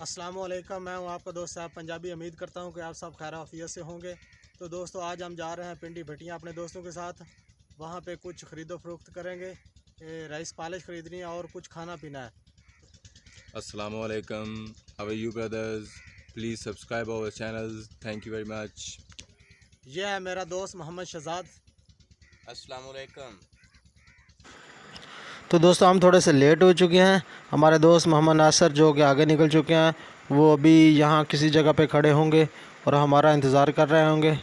अस्सलामुअलैकुम, मैं हूं आपका दोस्त साहब पंजाबी। उम्मीद करता हूं कि आप सब खैर आफियत से होंगे। तो दोस्तों, आज हम जा रहे हैं पिंडी भटियां अपने दोस्तों के साथ। वहां पे कुछ ख़रीदो फरोख्त करेंगे, राइस पॉलिश ख़रीदनी है और कुछ खाना पीना है। Assalamualaikum. How are you brothers? Please subscribe our channel. Thank you very much. यह है मेरा दोस्त मोहम्मद शहजाद। अस्सलामुअलैकुम। तो दोस्तों, हम थोड़े से लेट हो चुके हैं। हमारे दोस्त मोहम्मद नासिर जो कि आगे निकल चुके हैं, वो अभी यहाँ किसी जगह पे खड़े होंगे और हमारा इंतज़ार कर रहे होंगे।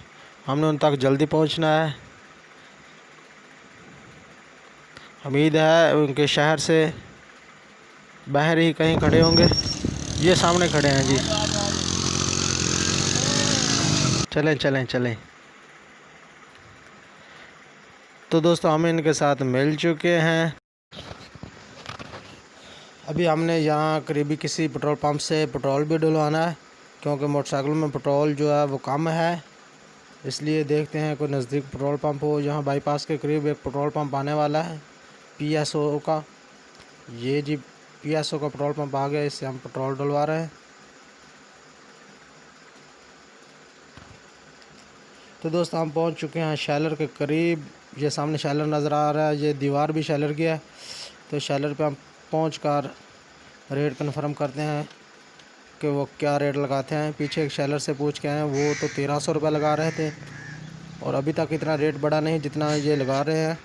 हमने उन तक जल्दी पहुँचना है। उम्मीद है उनके शहर से बाहर ही कहीं खड़े होंगे। ये सामने खड़े हैं जी। चलें चलें चलें। तो दोस्तों, हम इनके साथ मिल चुके हैं। अभी हमने यहाँ करीबी किसी पेट्रोल पंप से पेट्रोल भी डलवाना है, क्योंकि मोटरसाइकिल में पेट्रोल जो है वो कम है। इसलिए देखते हैं कोई नज़दीक पेट्रोल पंप हो। यहाँ बाईपास के करीब एक पेट्रोल पंप आने वाला है PSO का। ये जी PSO का पेट्रोल पंप आ गया, इससे हम पेट्रोल डलवा रहे हैं। तो दोस्तों, हम पहुँच चुके हैं शैलर के करीब। ये सामने शैलर नज़र आ रहा है, ये दीवार भी शैलर की है। तो शैलर पे हम पहुँच कर रेट कन्फर्म करते हैं कि वो क्या रेट लगाते हैं। पीछे एक शैलर से पूछ के आए हैं, वो तो 1300 रुपये लगा रहे थे और अभी तक इतना रेट बढ़ा नहीं जितना ये लगा रहे हैं।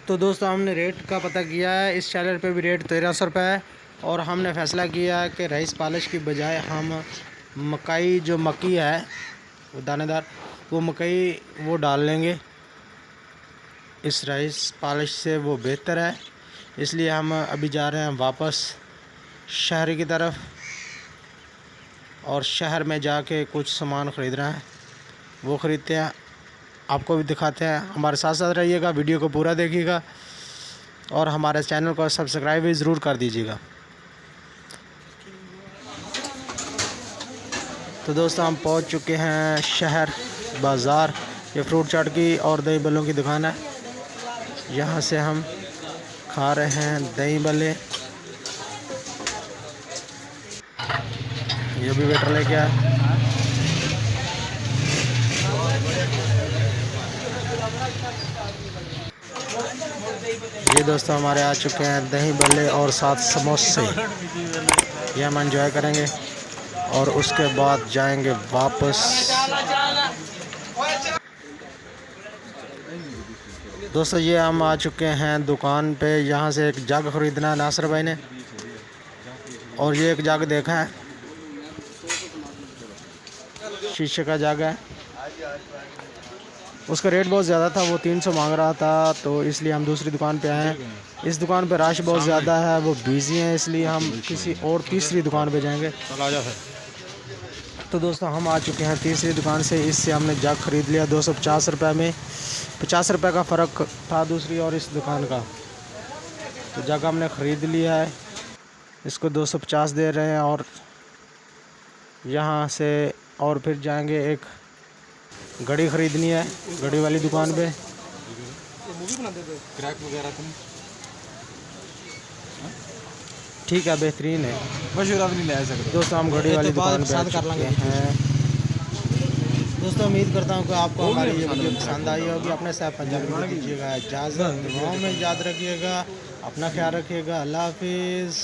तो दोस्तों, हमने रेट का पता किया है। इस शैलर पे भी रेट 1300 रुपये है और हमने फ़ैसला किया है कि राइस पॉलिश की बजाय हम मकई, जो मक्की है वो दानेदार, वो मकई वो डाल लेंगे। इस राइस पॉलिश से वो बेहतर है। इसलिए हम अभी जा रहे हैं वापस शहर की तरफ और शहर में जाके कुछ सामान ख़रीद रहे हैं, वो ख़रीदते हैं, आपको भी दिखाते हैं। हमारे साथ साथ रहिएगा, वीडियो को पूरा देखिएगा और हमारे चैनल को सब्सक्राइब भी ज़रूर कर दीजिएगा। तो दोस्तों, हम पहुंच चुके हैं शहर बाज़ार। ये फ्रूट चाट की और दही बल्लों की दुकान है। यहाँ से हम खा रहे हैं दही बल्ले। ये भी वेटर लेके आया। ये दोस्तों हमारे आ चुके हैं दही बल्ले और साथ समोसे। ये हम एंजॉय करेंगे और उसके बाद जाएंगे वापस। दोस्तों, ये हम आ चुके हैं दुकान पे। यहाँ से एक जग ख़रीदना है नासिर भाई ने, और ये एक जग देखा है, शीशे का जग है। उसका रेट बहुत ज़्यादा था, वो 300 मांग रहा था, तो इसलिए हम दूसरी दुकान पे आए हैं। इस दुकान पे रश बहुत ज़्यादा है, वो बिज़ी हैं, इसलिए हम किसी और तीसरी दुकान पे जाएंगे। तो दोस्तों, हम आ चुके हैं तीसरी दुकान से। इससे हमने जग ख़रीद लिया 250 रुपये में। 50 रुपये का फ़र्क था दूसरी और इस दुकान का। तो जग हमने ख़रीद लिया है, इसको 250 दे रहे हैं। और यहाँ से और फिर जाएंगे, एक घड़ी ख़रीदनी है घड़ी वाली दुकान पे। ठीक है, बेहतरीन है। दोस्तों, हम घड़ी वाली दुकान पे आ चुके हैं। दोस्तों, उम्मीद करता हूँ कि आपको हमारी ये वीडियो पसंद आई होगी। अपने साथ पंजाबी में दीजिएगा इजाज़त, दुआओं में याद रखिएगा, अपना ख्याल रखिएगा। अल्लाह हाफिज़।